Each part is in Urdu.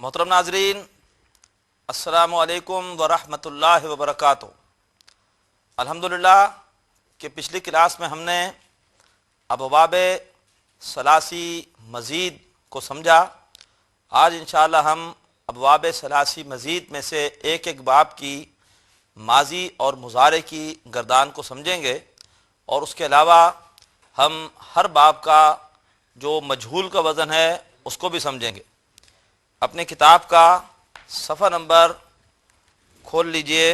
محترم ناظرین، السلام علیکم ورحمۃ اللہ وبرکاتہ۔ الحمدللہ کہ پچھلی کلاس میں ہم نے ابواب ثلاثی مزید کو سمجھا۔ آج انشاءاللہ ہم ابواب ثلاثی مزید میں سے ایک ایک باب کی ماضی اور مضارع کی گردان کو سمجھیں گے، اور اس کے علاوہ ہم ہر باب کا جو مجہول کا وزن ہے اس کو بھی سمجھیں گے۔ اپنے کتاب کا صفحہ نمبر کھول لیجئے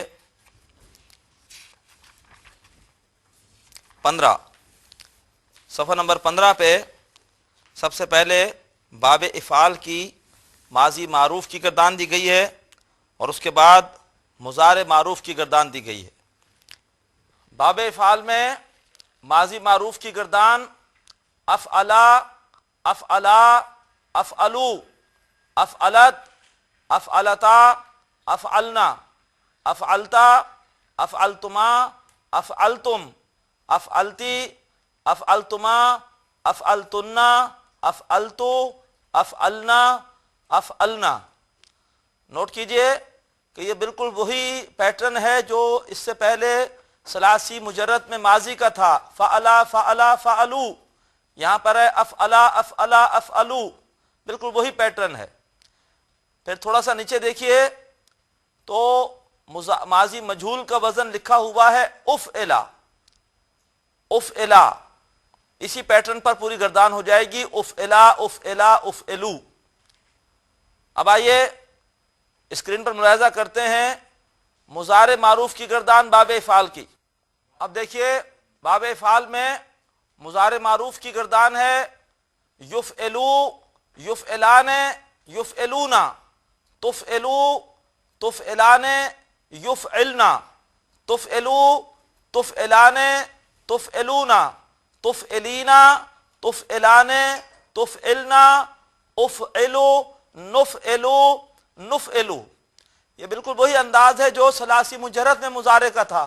15۔ صفحہ نمبر 15 پہ سب سے پہلے باب افعال کی ماضی معروف کی گردان دی گئی ہے، اور اس کے بعد مضارع معروف کی گردان دی گئی ہے۔ باب افعال میں ماضی معروف کی گردان افعلا، افعلا، افعلو، افعلت، افعلتا، افعلنا، افعلتا، افعلتما، افعلتم، افعلتی، افعلتما، افعلتنا، افعلتو، افعلنا، افعلنا۔ نوٹ کیجئے کہ یہ بالکل وہی پیٹرن ہے جو اس سے پہلے ثلاثی مجرد میں ماضی کا تھا۔ فعلا، فعلا، فعلو، یہاں پر ہے افعلا، افعلا، افعلو، بالکل وہی پیٹرن ہے۔ پھر تھوڑا سا نیچے دیکھیے تو ماضی مجہول کا وزن لکھا ہوا ہے افعلا، افعلا، اسی پیٹرن پر پوری گردان ہو جائے گی، افعلا، افعلا، افعلو۔ اب آئیے اسکرین پر ملاحظہ کرتے ہیں مضارع معروف کی گردان باب افعال کی۔ اب دیکھیے باب افعال میں مضارع معروف کی گردان ہے یفعلو، یفعلان، یفعلونا، تفعلو، تفعلان، یفعلنا، تفعلو، تفعلان، تفعلونا، تفعلینا، تفعلان، تفعلنا، افعلو، نفعلو، نفعلو۔ یہ بالکل وہی انداز ہے جو ثلاثی مجرد میں مضارع کا تھا۔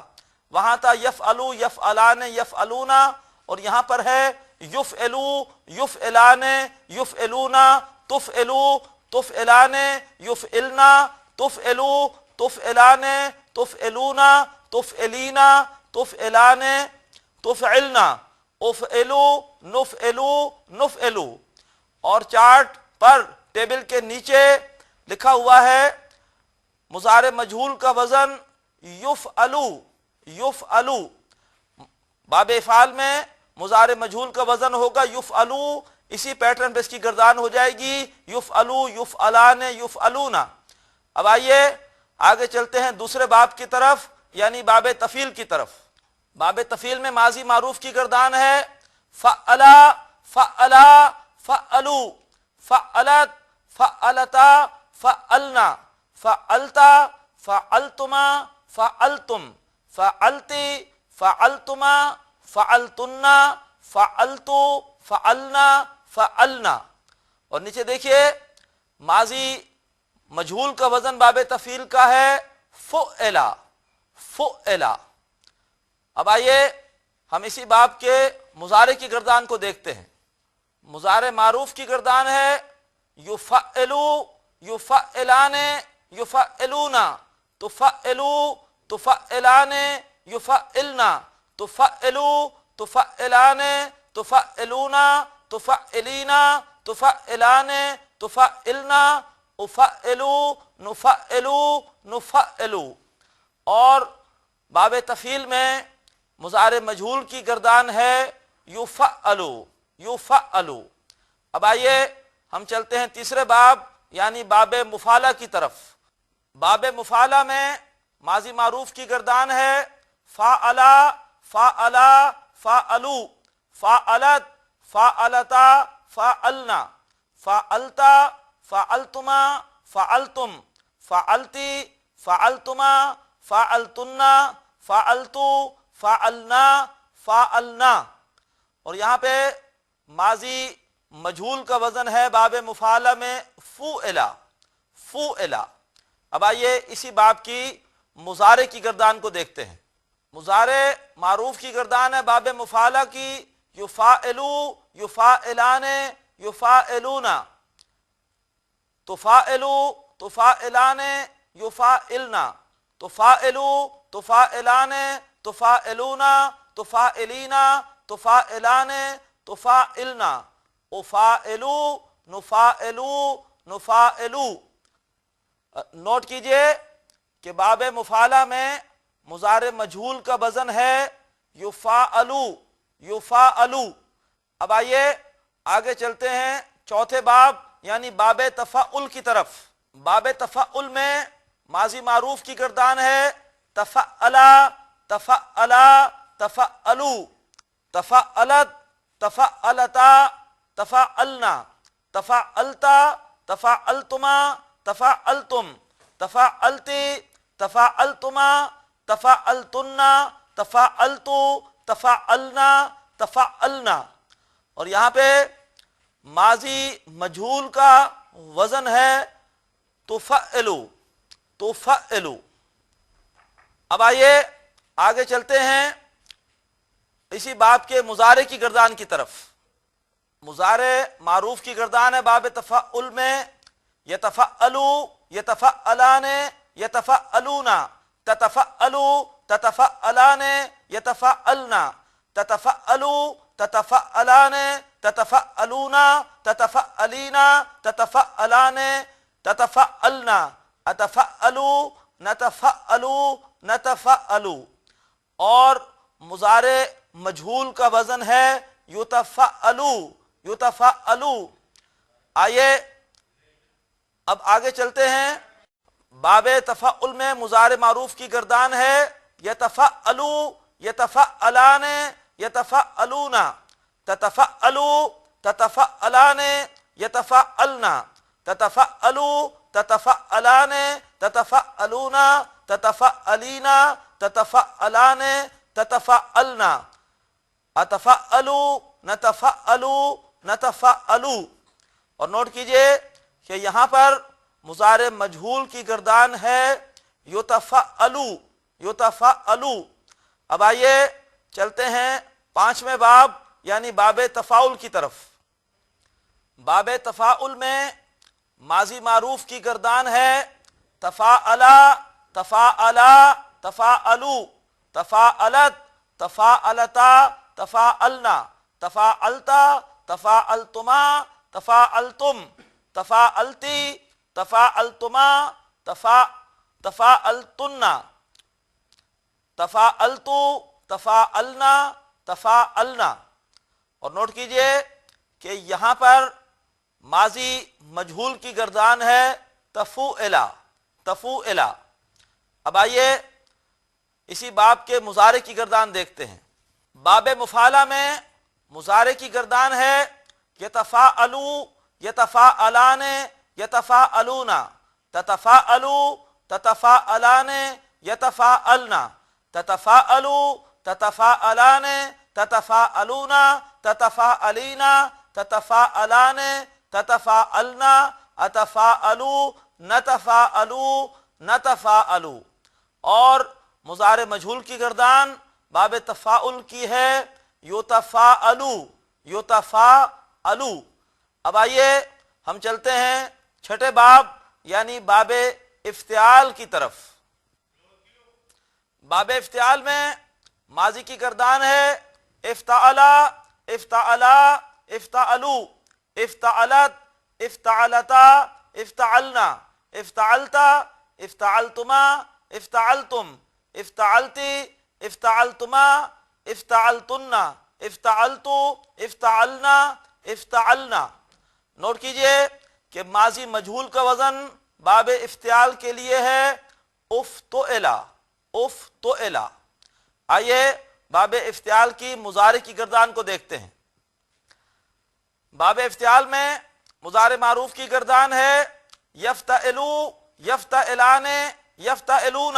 وہاں تھا یفعلو، یفعلان، یفعلونا، اور یہاں پر ہے یفعلو، یفعلان، یفعلونا، تفعلو، تفعلان، یفعلنا، تفعلو، تفعلان، تفعلونا، تفعلینا، تفعلان، تفعلنا، افعلو، نفعلو، نفعلو۔ اور چارٹ پر ٹیبل کے نیچے لکھا ہوا ہے مضارع مجہول کا وزن یفعلو، یفعلو۔ باب افعال میں مضارع مجہول کا وزن ہوگا یفعلو، اسی پیٹرن پہ اس کی گردان ہو جائے گی یفعلو، یفعلان، یفعلونا۔ اب آئیے آگے چلتے ہیں دوسرے باب کی طرف، یعنی باب تفعیل کی طرف۔ باب تفعیل میں ماضی معروف کی گردان ہے فعلا، فعلا، فعلو، فعلت، فعلتا، فعلنا، فعلتا، فعلتما، فعلتم، فعلتی، فعلتما، فعلتنا، فعلتو، فعلنا، فعلنا۔ اور نیچے دیکھیے ماضی مجہول کا وزن باب تفعیل کا ہے فعلا، فعلا۔ اب آئیے ہم اسی باب کے مضارع کی گردان کو دیکھتے ہیں۔ مضارع معروف کی گردان ہے یفعلو، یفعلان، یفعلونا، تفعلو، تفعلان، یفعلنا، تفعلو، تفعلان، تفعلونا، تفعلینا، تفعلان، تفعلنا، افعلو، نفعلو، نفعلو۔ اور باب تفعیل میں مضارع مجہول کی گردان ہے یفعلو، یفعلو۔ اب آئیے ہم چلتے ہیں تیسرے باب یعنی باب مفعلہ کی طرف۔ باب مفعلہ میں ماضی معروف کی گردان ہے فعلا، فعلا، فعلو، فعلت، فعلتا، فعلنا، فعلتا، فعلتما، فعلتم، فعلتی، فعلتما، فعلتنا، فعلتو، فعلنا، فعلنا۔ اور یہاں پہ ماضی مجہول کا وزن ہے باب مفعلہ میں فعلا، فعلا۔ اب آئیے اسی باب کی مضارع کی گردان کو دیکھتے ہیں۔ مضارع معروف کی گردان ہے باب مفعلہ کی یفعلو، یفعلان، یفعلونا، تفاعلو تفاعلان یفاعلنا، تفاعلو تفاعلان تفاعلون تفاعلینا تفاعلان تفاعلنا، افاعلو نفاعلو نفاعلو۔ نوٹ کیجئے کہ باب مفعلہ میں مضارع مجہول کا وزن ہے یفاعلو یفاعلو۔ اب آئیے آگے چلتے ہیں چوتھے باب یعنی باب تفاعل کی طرف۔ باب تفاعل میں ماضی معروف کی گردان ہے تفعلا تفعلا تفعلو، تفعلت تفعلتا تفعلنا، تفعلتا تفعلتما تفعلتم، تفعلتی تفعلتما تفعلتن تفعلتو تفعلنا تفعلنا۔ اور یہاں پہ ماضی مجہول کا وزن ہے تفعلو تفعلو۔ اب آئیے آگے چلتے ہیں اسی باب کے مضارع کی گردان کی طرف۔ مضارع معروف کی گردان ہے باب تفعل میں یتفعلو یتفعلان یتفعلون، تتفعلو تتفعلان یتفعلنا، تتفعلو تتفعلان تتفعلون تتفعلین تتفعلان تتفعلنا، اتفعلو نتفعلو نتفعلو۔ اور مضارع مجہول کا وزن ہے یتفعلو یتفعلو۔ آئیے اب آگے چلتے ہیں باب تفعل میں مضارع معروف کی گردان ہے یتفعلو یتفعلان یتفعلون، تتفعلو تتفعلان یتفعلنا، تتفعلو تتفعلان تتفعلون تتفعلین تتفعلان تتفعلنا، اتفعلو نتفعلو نتفعلو۔ اور نوٹ کیجئے کہ یہاں پر مضارع مجہول کی گردان ہے یتفعلو یتفعلو۔ اب آئیے چلتے ہیں پانچویں باب یعنی باب تفاعل کی طرف۔ باب تفاعل میں ماضی معروف کی گردان ہے تفاعلا تفاعلا تفاعلو، تفاعلت تفاعلتا تفاعلنا، تفاعلتا تفاعلتما تفاعلتم، تفاعلتی تفاعلتما تفاعلتن، تفاعلتو تفاعلنا تفاعلنا۔ اور نوٹ کیجئے کہ یہاں پر ماضی مجہول کی گردان ہے تفوعلا تفوعلا۔ اب آئیے اسی باب کے مضارع کی گردان دیکھتے ہیں۔ باب مفعلہ میں مضارع کی گردان ہے یتفاعلو یتفاعلان یتفاعلون، تتفاعلو تتفاعلان یتفاعلنا، تتفاعلو تتفاعلان تتفاعلون تتفاعلین تتفاعلان تتفاعلنا، اتفاعلو نتفاعلو نتفاعلو۔ اور مضارع مجہول کی گردان باب تفاعل کی ہے یتفاعلو یتفاعلو۔ اب آئیے ہم چلتے ہیں چھٹے باب یعنی باب افتعال کی طرف۔ باب افتعال میں ماضی کی گردان ہے افتعلا افتعلا افتعلو، افتعلت افتعلتا افتعلنا، افتعلتا افتعلتما افتعلتم، افتعلتی افتعلتما افتعلتن، افتعلتو افتعلنا افتعلنا۔ نوٹ کیجئے کہ ماضی مجہول کا وزن باب افتعال کے لیے ہے افتعلا افتعلا۔ آئیے باب افتعال کی مضارع کی گردان کو دیکھتے ہیں۔ باب افتعال میں مضارع معروف کی گردان ہے یفتعلو یفتعلان یفتعلون،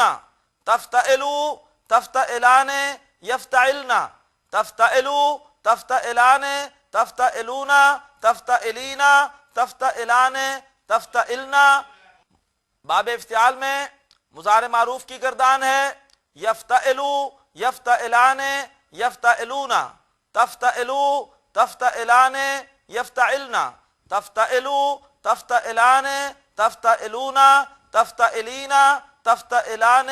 تفتعلو تفتعلان یفتعلنا، تفتعلو تفتعلان تفتعلون تفتعلین تفتعلان تفتعلنا۔ باب افتعال میں مضارع معروف کی گردان ہے یفتعلو یفتعلان یفتعلون، تفتعلو تفتعلان یفتعلنا، تفتعلو تفتعلان تفتعلون تفتعلین تفتعلان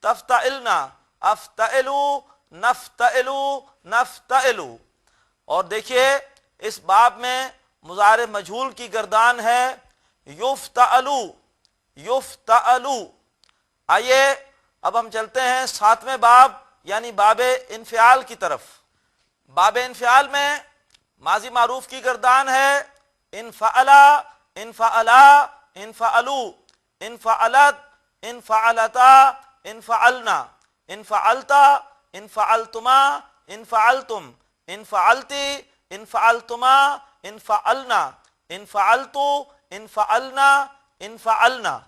تفتعلنا افتعلوا نفتعلوا نفتعلوا۔ اور دیکھیے اس باب میں مضارع مجہول کی گردان ہے یفتعلو یفتعلو۔ آئیے اب ہم چلتے ہیں ساتویں باب یعنی باب انفعال کی طرف۔ باب انفعال میں ماضی معروف کی گردان ہے انفعلا انفعلا انفعلو انفعلت انفعلتا انفعلنا انفعلتا انفعلتما انفعلتم انفعلتی انفعلتما انفعلنا انفعلتو انفعلنا انفعلنا۔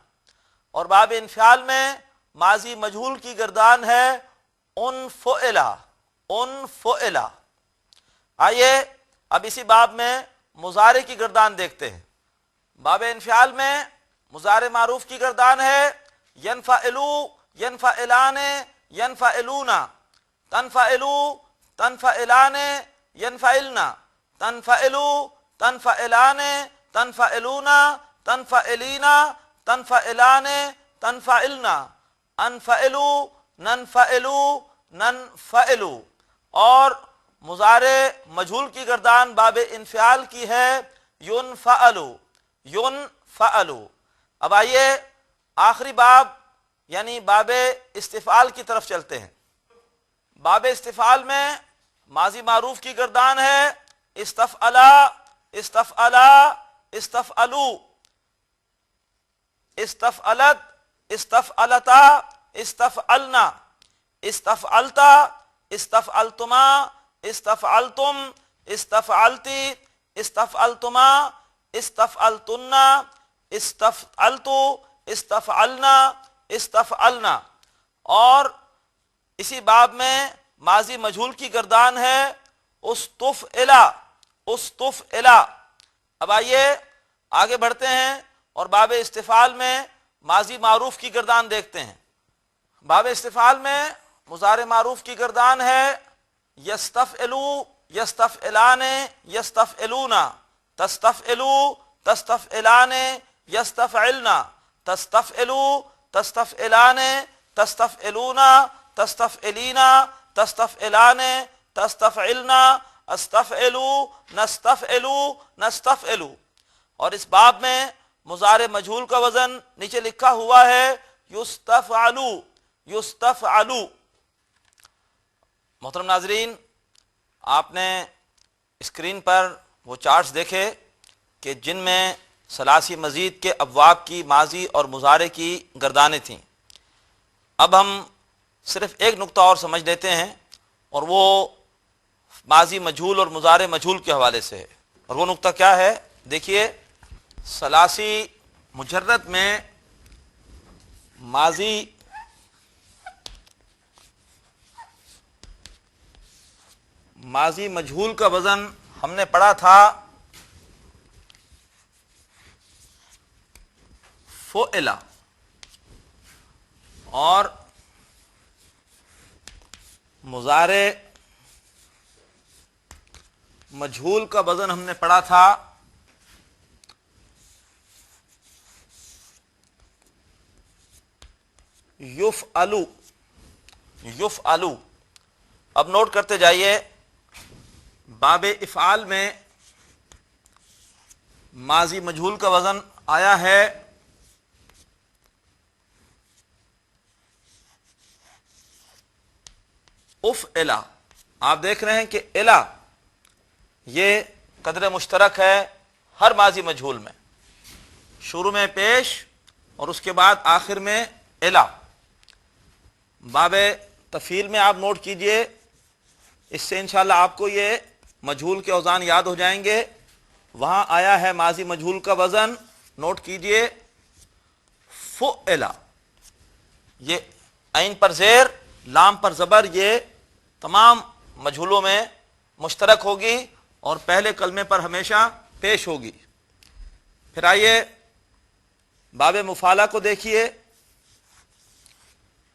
اور باب انفعال میں ماضی مجہول کی گردان ہے انفعلا انفعلا۔ آئیے اب اسی باب میں مضارع کی گردان دیکھتے ہیں۔ باب انفعال میں مضارع معروف کی گردان ہے ینفعلو ینفعلان ینفعلون تنفعلو تنفعلان ینفعلنا تنفعلو تنفعلان تنفعلون تنفعلین تنفعلان تنفعلنا انفعلو ننفعلو ننفعلو۔ اور مضارع مجہول کی گردان باب انفعال کی ہے ینفعلو ینفعلو۔ اب آئیے آخری باب یعنی باب استفعال کی طرف چلتے ہیں۔ باب استفعال میں ماضی معروف کی گردان ہے استفعلا استفعلا استفعلو استفعلت استفعلتا استفعلنا استفعلتا استفعلتما استفعلتم استفعلتی استفعلتما استفعلتن استفعلتو استفعلنا استفعلنا۔ اور اسی باب میں ماضی مجہول کی گردان ہے استفعلا استفعلا۔ اب آئیے آگے بڑھتے ہیں اور باب استفعال میں ماضی معروف کی گردان دیکھتے ہیں۔ باب استفعال میں مضارع معروف کی گردان ہے یستفعلو یستفعلان یستفعلون تستفعلو تستفعلان یستفعلنا تستفعلو تستفعلان تستفعلون تستفعلین تستفعلان تستفعلنا استفعلو نستفعلو نستفعلو۔ اور اس باب میں مضارع مجہول کا وزن نیچے لکھا ہوا ہے یستفعلو یستفعلو۔ محترم ناظرین، آپ نے اسکرین پر وہ چارٹس دیکھے کہ جن میں ثلاثی مزید کے ابواب کی ماضی اور مضارع کی گردانیں تھیں۔ اب ہم صرف ایک نقطہ اور سمجھ لیتے ہیں اور وہ ماضی مجہول اور مضارع مجہول کے حوالے سے ہے۔ اور وہ نقطہ کیا ہے؟ دیکھیے ثلاثی مجرد میں ماضی مجہول کا وزن ہم نے پڑھا تھا فعلا، اور مضارع مجہول کا وزن ہم نے پڑھا تھا یفعلو یفعلو۔ اب نوٹ کرتے جائیے، باب افعال میں ماضی مجہول کا وزن آیا ہے افعلا۔ آپ دیکھ رہے ہیں کہ الا یہ قدر مشترک ہے ہر ماضی مجہول میں، شروع میں پیش اور اس کے بعد آخر میں الا۔ باب تفعیل میں آپ نوٹ کیجئے، اس سے انشاءاللہ آپ کو یہ مجہول کے اوزان یاد ہو جائیں گے۔ وہاں آیا ہے ماضی مجہول کا وزن، نوٹ کیجئے فعلا۔ یہ عین پر زیر لام پر زبر، یہ تمام مجہولوں میں مشترک ہوگی اور پہلے کلمے پر ہمیشہ پیش ہوگی۔ پھر آئیے باب مفعلہ کو دیکھیے،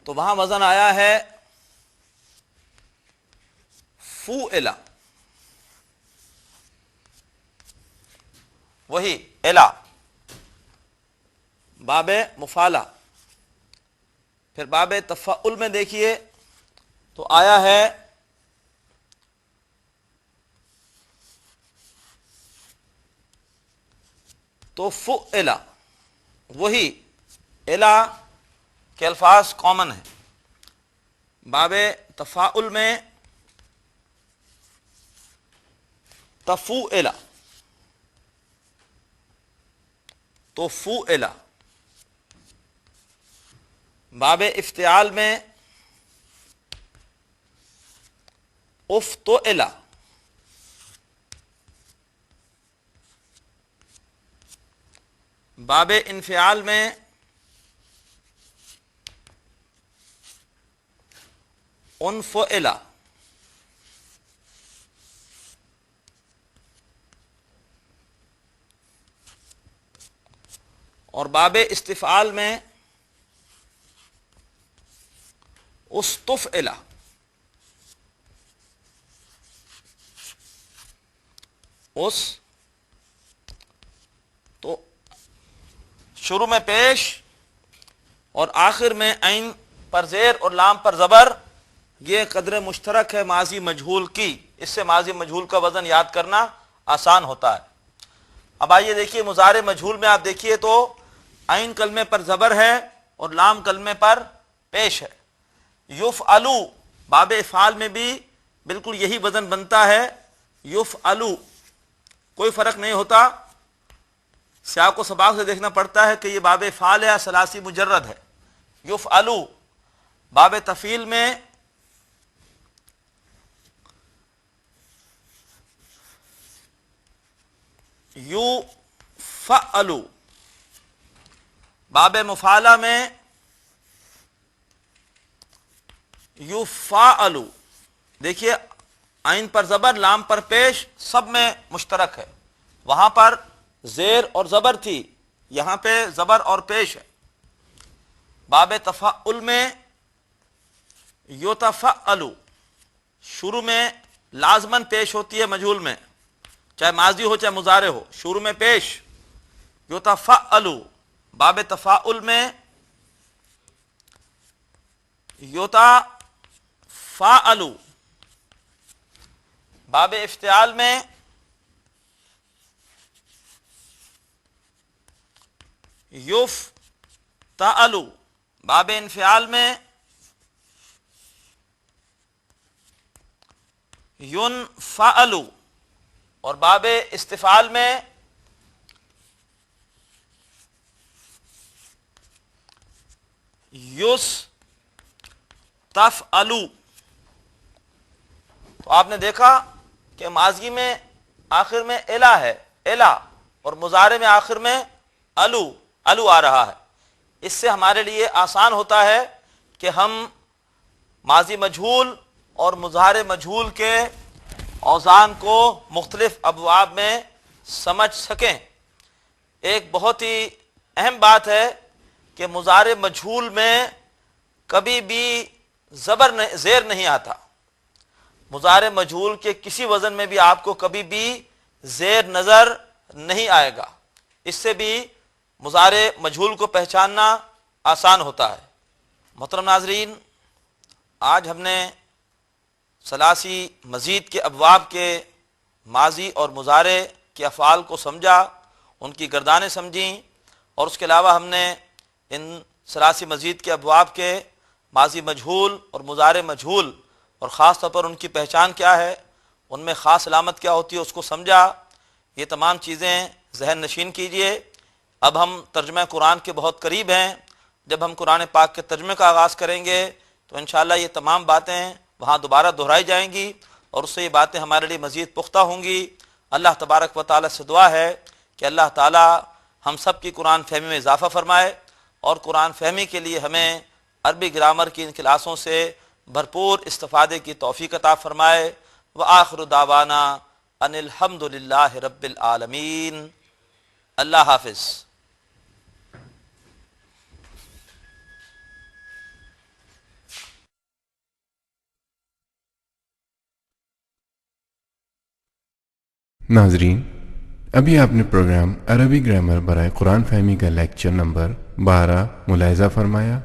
تو وہاں وزن آیا ہے فعلا، وہی الا۔ باب مفالہ. پھر باب تفاعل میں دیکھیے تو آیا ہے تو فعلا، وہی الا کے الفاظ کامن ہیں. باب تفاعل میں تفوعلا، تو فعلا. باب افتعال میں افتعلا. باب انفعال میں انفعلا. اور باب استفعال میں استفعلا. تو شروع میں پیش اور آخر میں عین پر زیر اور لام پر زبر، یہ قدر مشترک ہے ماضی مجہول کی. اس سے ماضی مجہول کا وزن یاد کرنا آسان ہوتا ہے. اب آئیے دیکھیے مضارع مجہول میں آپ دیکھیے تو عین کلمے پر زبر ہے اور لام کلمے پر پیش ہے. یفعلو، باب افعال میں بھی بالکل یہی وزن بنتا ہے. یفعلو، کوئی فرق نہیں ہوتا. سیاق و سباق سے دیکھنا پڑتا ہے کہ یہ باب افعال ہے یا ثلاثی مجرد ہے. یفعلو. باب تفعیل میں یفعلو. باب مفعلہ میں یفعلو. دیکھیے عین پر زبر، لام پر پیش، سب میں مشترک ہے. وہاں پر زیر اور زبر تھی، یہاں پہ زبر اور پیش ہے. باب تفعل میں یتفعلو، شروع میں لازماً پیش ہوتی ہے مجہول میں، چاہے ماضی ہو چاہے مضارع ہو، شروع میں پیش. یتفعلو. باب تفاعل میں یتفاعلو. باب افتعال میں یفتعلو. باب انفعال میں ینفعلو. اور باب استفعال میں یستفعلو. تو آپ نے دیکھا کہ ماضی میں آخر میں الا ہے، الا، اور مضارع میں آخر میں الو، الو آ رہا ہے. اس سے ہمارے لیے آسان ہوتا ہے کہ ہم ماضی مجہول اور مضارع مجہول کے اوزان کو مختلف ابواب میں سمجھ سکیں. ایک بہت ہی اہم بات ہے کہ مضارع مجہول میں کبھی بھی زیر نہیں آتا. مضارع مجہول کے کسی وزن میں بھی آپ کو کبھی بھی زیر نظر نہیں آئے گا. اس سے بھی مضارع مجہول کو پہچاننا آسان ہوتا ہے. محترم ناظرین، آج ہم نے ثلاثی مزید کے ابواب کے ماضی اور مضارع کے افعال کو سمجھا، ان کی گردانیں سمجھیں، اور اس کے علاوہ ہم نے ان ثلاثی مزید کے ابواب کے ماضی مجہول اور مضارع مجہول اور خاص طور پر ان کی پہچان کیا ہے، ان میں خاص علامت کیا ہوتی ہے، اس کو سمجھا. یہ تمام چیزیں ذہن نشین کیجئے. اب ہم ترجمہ قرآن کے بہت قریب ہیں. جب ہم قرآن پاک کے ترجمے کا آغاز کریں گے تو انشاءاللہ یہ تمام باتیں وہاں دوبارہ دہرائی جائیں گی اور اس سے یہ باتیں ہمارے لیے مزید پختہ ہوں گی. اللہ تبارک و تعالیٰ سے دعا ہے کہ اللہ تعالیٰ ہم سب کی قرآن فہمی میں اضافہ فرمائے اور قرآن فہمی کے لیے ہمیں عربی گرامر کی ان کلاسوں سے بھرپور استفادے کی توفیق عطا فرمائے. وآخر دعوانا ان الحمد للہ رب العالمین. اللہ حافظ. ناظرین، ابھی آپ نے پروگرام عربی گرامر برائے قرآن فہمی کا لیکچر نمبر 12 ملاحظہ فرمایا۔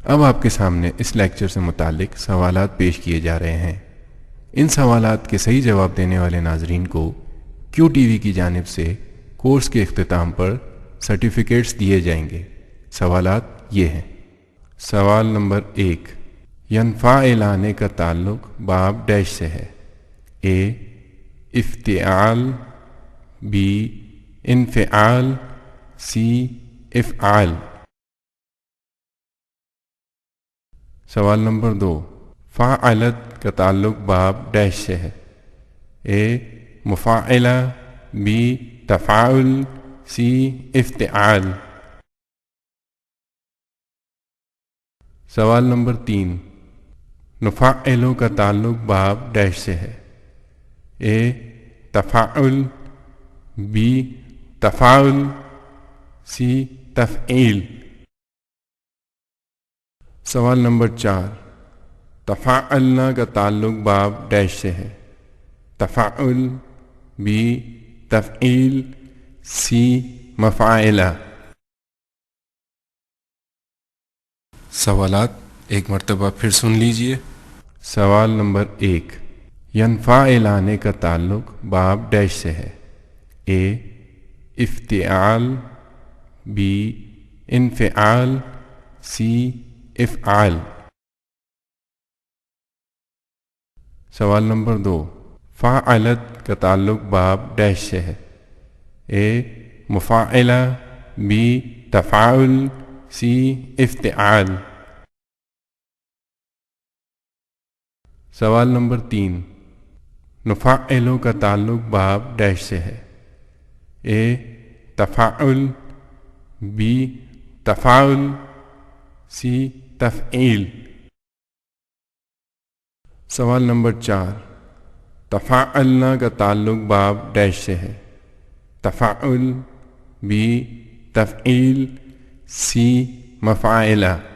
اب آپ کے سامنے اس لیکچر سے متعلق سوالات پیش کیے جا رہے ہیں۔ ان سوالات کے صحیح جواب دینے والے ناظرین کو کیو ٹی وی کی جانب سے کورس کے اختتام پر سرٹیفکیٹس دیے جائیں گے۔ سوالات یہ ہیں۔ سوال نمبر 1، ینفعلان کا تعلق باب ڈیش سے ہے۔ اے افتعال، بی انفعال، سی افعال۔ سوال نمبر 2، فاعلت کا تعلق باب ڈیش سے ہے۔ اے مفاعلہ، بی تفاعل، سی افتعال۔ سوال نمبر 3، نفعلو کا تعلق باب ڈیش سے ہے۔ اے تفاعل، بی تفاعل، سی تفعیل۔ سوال نمبر 4، تفاعلنا کا تعلق باب ڈیش سے ہے۔ تفاعل، بی تفعیل، سی مفاعلہ۔ سوالات ایک مرتبہ پھر سن لیجئے۔ سوال نمبر 1، ینفعلان کا تعلق باب ڈیش سے ہے۔ اے افتعال، بی انفعال، سی افعال۔ سوال نمبر 2، فاعلت کا تعلق باب ڈیش سے ہے۔ اے مفاعلہ، بی تفاعل، سی افتعال۔ سوال نمبر 3، نفعلو کا تعلق باب ڈیش سے ہے۔ اے تفاعل، بی تفاعل، سی تفعیل۔ سوال نمبر 4، تفاعلنا کا تعلق باب ڈیش سے ہے۔ تفاعل، بی تفعیل، سی مفاعلہ۔